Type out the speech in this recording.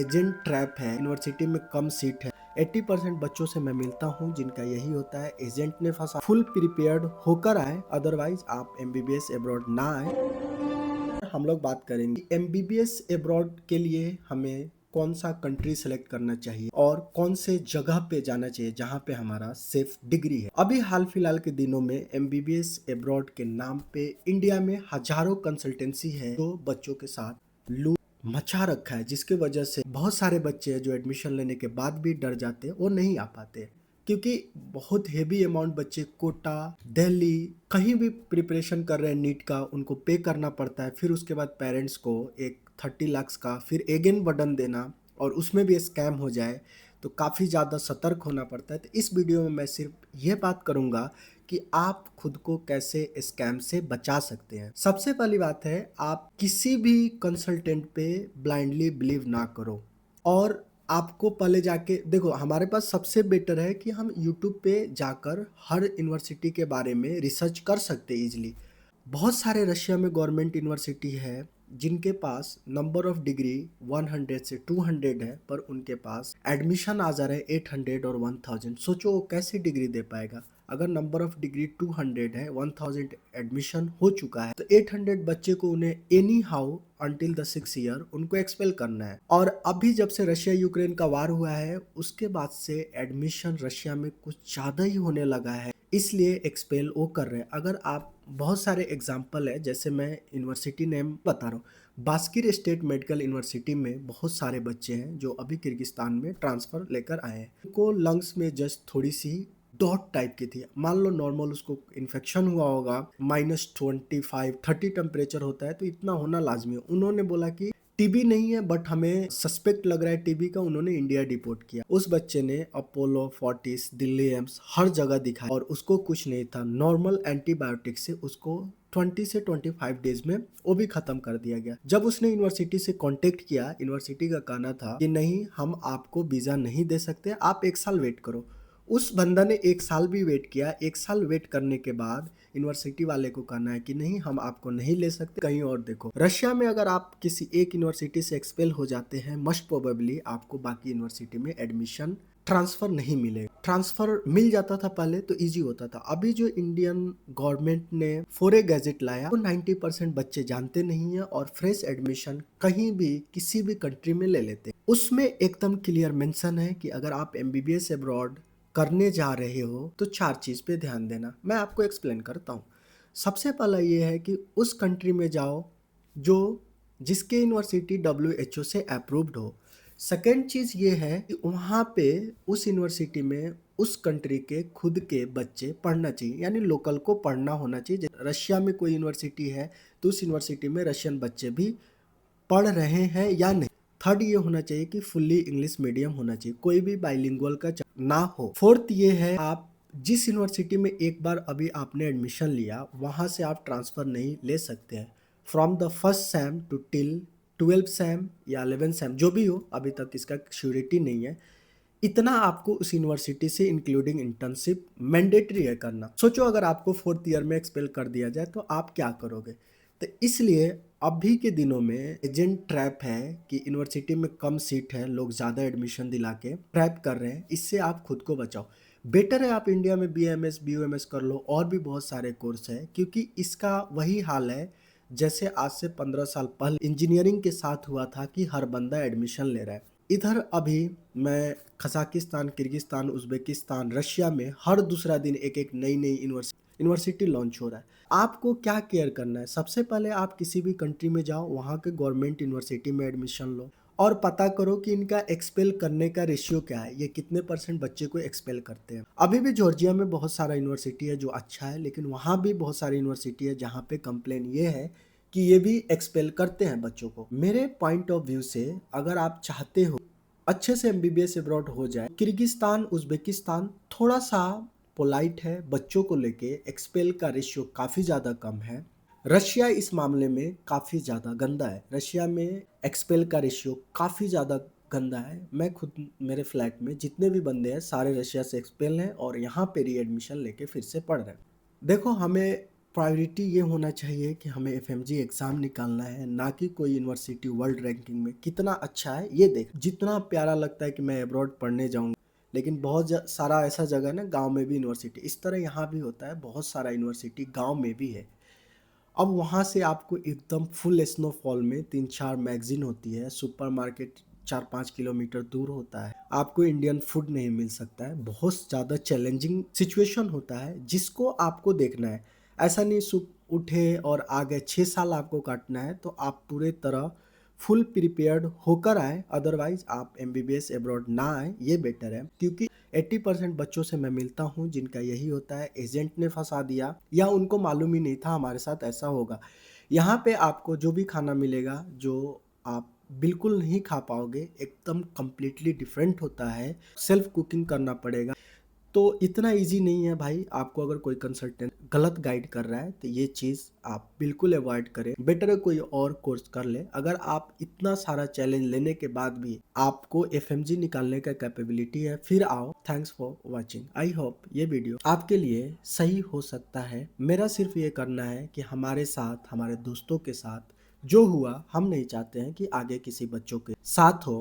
Agent trap है। University में कम seat है। 80% बच्चों से मैं मिलता हूँ जिनका यही होता है, एजेंट ने फंसा। फुल प्रिपेयर्ड होकर आए, अदरवाइज आप एमबीबीएस अब्रॉड ना आए। हम लोग बात करेंगे एमबीबीएस अब्रॉड के लिए हमें कौन सा कंट्री सेलेक्ट करना चाहिए और कौन से जगह पे जाना चाहिए जहाँ पे हमारा सेफ डिग्री है। अभी हाल फिलहाल के दिनों में एमबीबीएस अब्रॉड के नाम पे इंडिया में हजारों कंसल्टेंसी है जो बच्चों के साथ लूट मचा रखा है, जिसकी वजह से बहुत सारे बच्चे हैं जो एडमिशन लेने के बाद भी डर जाते हैं, वो नहीं आ पाते क्योंकि बहुत हेवी अमाउंट बच्चे कोटा, दिल्ली कहीं भी प्रिपरेशन कर रहे हैं नीट का, उनको पे करना पड़ता है। फिर उसके बाद पेरेंट्स को एक 30 लाख का फिर अगेन बर्डन देना और उसमें भी स्कैम हो जाए तो काफ़ी ज़्यादा सतर्क होना पड़ता है। तो इस वीडियो में मैं सिर्फ ये बात करूँगा कि आप खुद को कैसे स्कैम से बचा सकते हैं। सबसे पहली बात है, आप किसी भी कंसल्टेंट पे ब्लाइंडली बिलीव ना करो। और आपको पहले जाके देखो, हमारे पास सबसे बेटर है कि हम यूट्यूब पे जाकर हर यूनिवर्सिटी के बारे में रिसर्च कर सकते हैं इजीली। बहुत सारे रशिया में गवर्नमेंट यूनिवर्सिटी है जिनके पास नंबर ऑफ डिग्री 100 से 200 है, पर उनके पास एडमिशन आ जा रहे हैं 800 और 1000। सोचो वो कैसे डिग्री दे पाएगा। अगर नंबर ऑफ डिग्री 200 है, 1000 एडमिशन हो चुका है, तो 800 बच्चे को उन्हें any how until the 6 year उनको एक्सपेल करना है। और अभी जब से रशिया यूक्रेन का वार हुआ है उसके बाद से एडमिशन रशिया में कुछ ज़्यादा ही होने लगा है, इसलिए एक्सपेल वो कर रहे हैं। अगर आप बहुत सारे एग्जाम्पल है, जैसे मैं यूनिवर्सिटी नेम बता रहा हूँ, बास्किर स्टेट मेडिकल यूनिवर्सिटी में बहुत सारे बच्चे हैं जो अभी किर्गिस्तान में ट्रांसफ़र लेकर आए हैं। उनको लंग्स में जस्ट थोड़ी सी डॉट टाइप की थी, मान लो नॉर्मल उसको इन्फेक्शन हुआ होगा, -25-30 टेम्परेचर होता है तो इतना होना लाजमी है। उन्होंने बोला कि टीबी नहीं है बट हमें सस्पेक्ट लग रहा है टीबी का, उन्होंने इंडिया डिपोर्ट किया। उस बच्चे ने अपोलो, फोर्टिस, दिल्ली एम्स हर जगह दिखाया और उसको कुछ नहीं था। नॉर्मल एंटीबायोटिक से उसको 20 से 25 डेज में वो भी खत्म कर दिया गया। जब उसने यूनिवर्सिटी से कांटेक्ट किया, यूनिवर्सिटी का कहना था कि नहीं, हम आपको वीजा नहीं दे सकते, आप 1 साल वेट करो। उस बंदा ने 1 साल भी वेट किया। 1 साल वेट करने के बाद यूनिवर्सिटी वाले को कहना है कि नहीं, हम आपको नहीं ले सकते, कहीं और देखो। रशिया में अगर आप किसी एक यूनिवर्सिटी से एक्सपेल हो जाते हैं, मोस्ट प्रोबेबली आपको बाकी यूनिवर्सिटी में एडमिशन ट्रांसफर नहीं मिलेगा। ट्रांसफर मिल जाता था पहले तो इजी होता था। अभी जो इंडियन गवर्नमेंट ने 4A गैजेट लाया वो 90% बच्चे जानते नहीं है और फ्रेश एडमिशन कहीं भी किसी भी कंट्री में ले लेते हैं। उसमें एकदम क्लियर मेंशन है कि अगर आप एमबीबीएस अब्रॉड करने जा रहे हो तो 4 चीज़ पे ध्यान देना। मैं आपको एक्सप्लेन करता हूँ। सबसे पहला ये है कि उस कंट्री में जाओ जो जिसके यूनिवर्सिटी WHO से अप्रूव्ड हो। सेकेंड चीज़ ये है कि वहाँ पे उस यूनिवर्सिटी में उस कंट्री के खुद के बच्चे पढ़ना चाहिए, यानी लोकल को पढ़ना होना चाहिए। रशिया में कोई यूनिवर्सिटी है तो उस यूनिवर्सिटी में रशियन बच्चे भी पढ़ रहे हैं या नहीं। थर्ड ये होना चाहिए कि फुल्ली इंग्लिश मीडियम होना चाहिए, कोई भी बाइलिंगुअल का ना हो। फोर्थ ये है, आप जिस यूनिवर्सिटी में एक बार अभी आपने एडमिशन लिया वहाँ से आप ट्रांसफ़र नहीं ले सकते हैं। From the first sem to till 12th sem या 11th सेम जो भी हो, अभी तक इसका श्योरिटी नहीं है। इतना आपको उस यूनिवर्सिटी से इंक्लूडिंग इंटर्नशिप मैंडेटरी है करना। सोचो अगर आपको 4th ईयर में एक्सपेल कर दिया जाए तो आप क्या करोगे। तो इसलिए अभी के दिनों में एजेंट ट्रैप है कि यूनिवर्सिटी में कम सीट है, लोग ज़्यादा एडमिशन दिला के ट्रैप कर रहे हैं। इससे आप खुद को बचाओ। बेटर है आप इंडिया में BAMS BUMS कर लो, और भी बहुत सारे कोर्स है, क्योंकि इसका वही हाल है जैसे आज से 15 साल पहले इंजीनियरिंग के साथ हुआ था कि हर बंदा एडमिशन ले रहा है। इधर अभी मैं कजाकिस्तान, किर्गिस्तान, उज़्बेकिस्तान, रशिया में हर दूसरा दिन एक एक नई नई यूनिवर्सिटी लॉन्च हो रहा है। आपको क्या केयर करना है, सबसे पहले आप किसी भी कंट्री में जाओ, वहाँ के गवर्नमेंट यूनिवर्सिटी में एडमिशन लो और पता करो कि इनका एक्सपेल करने का रेशियो क्या है, ये कितने % बच्चे को एक्सपेल करते हैं। अभी भी जॉर्जिया में बहुत सारा यूनिवर्सिटी है जो अच्छा है, लेकिन वहाँ भी बहुत सारी यूनिवर्सिटी है जहाँ पे कंप्लेन ये है कि ये भी एक्सपेल करते हैं बच्चों को। मेरे पॉइंट ऑफ व्यू से अगर आप चाहते हो अच्छे से एमबीबीएस अब्रॉड हो जाए, किर्गिस्तान, उज़्बेकिस्तान थोड़ा सा पोलाइट है बच्चों को लेके, एक्सपेल का रेशियो काफ़ी ज़्यादा कम है। रशिया इस मामले में काफ़ी ज़्यादा गंदा है। रशिया में एक्सपेल का रेशियो काफ़ी ज़्यादा गंदा है। मैं खुद, मेरे फ्लैट में जितने भी बंदे हैं सारे रशिया से एक्सपेल हैं और यहाँ पे री एडमिशन लेके फिर से पढ़ रहे हैं। देखो, हमें प्रायोरिटी ये होना चाहिए कि हमें एफएमजी एग्जाम निकालना है, ना कि कोई यूनिवर्सिटी वर्ल्ड रैंकिंग में कितना अच्छा है ये देख। जितना प्यारा लगता है कि मैं अब्रॉड पढ़ने जाऊंगा, लेकिन बहुत सारा ऐसा जगह ना गांव में भी यूनिवर्सिटी, इस तरह यहाँ भी होता है, बहुत सारा यूनिवर्सिटी गांव में भी है। अब वहाँ से आपको एकदम फुल स्नोफॉल में 3-4 मैगजीन होती है, सुपरमार्केट 4-5 किलोमीटर दूर होता है, आपको इंडियन फूड नहीं मिल सकता है, बहुत ज़्यादा चैलेंजिंग सिचुएशन होता है जिसको आपको देखना है। ऐसा नहीं सुबह उठे और आगे 6 साल आपको काटना है, तो आप पूरे तरह फुल प्रिपेयर्ड होकर आए, अदरवाइज आप एमबीबीएस अब्रॉड ना आए, ये बेटर है। क्योंकि 80% बच्चों से मैं मिलता हूँ जिनका यही होता है, एजेंट ने फंसा दिया या उनको मालूम ही नहीं था हमारे साथ ऐसा होगा। यहाँ पे आपको जो भी खाना मिलेगा जो आप बिल्कुल नहीं खा पाओगे, एकदम कंप्लीटली डिफरेंट होता है, सेल्फ कुकिंग करना पड़ेगा। तो इतना इजी नहीं है भाई। आपको अगर कोई कंसल्टेंट गलत गाइड कर रहा है तो ये चीज़ आप बिल्कुल अवॉइड करें, बेटर है कोई और कोर्स कर ले। अगर आप इतना सारा चैलेंज लेने के बाद भी आपको एफएमजी निकालने का कैपेबिलिटी है, फिर आओ। Thanks for watching. I hope ये वीडियो आपके लिए सही हो सकता है। मेरा सिर्फ ये करना है कि हमारे साथ, हमारे दोस्तों के साथ जो हुआ, हम नहीं चाहते हैं कि आगे किसी बच्चों के साथ हो।